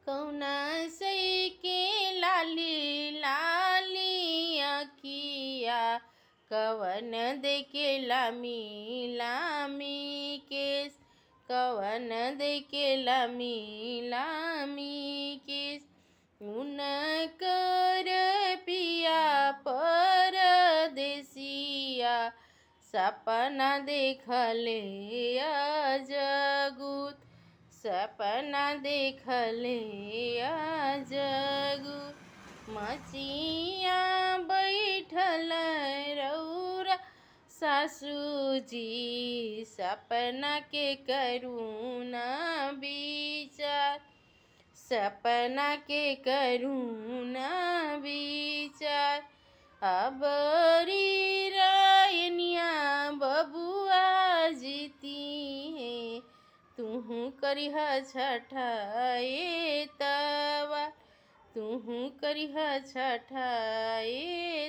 कौना सई के लाली लाली अखिया कवन देके लामी लामी केस कवन देके लामी लामी केस उनकर पिया परदेसिया सपना देखले अजगुत सपना देखले अजगुत मचिया बैठल रौरा सासुजी सपना के करुणा विचार सपना के करुणा विचार अबरी रायनिया बबुआ जीती है तुहू करिह छठाए तवा तुहू करिह छठाए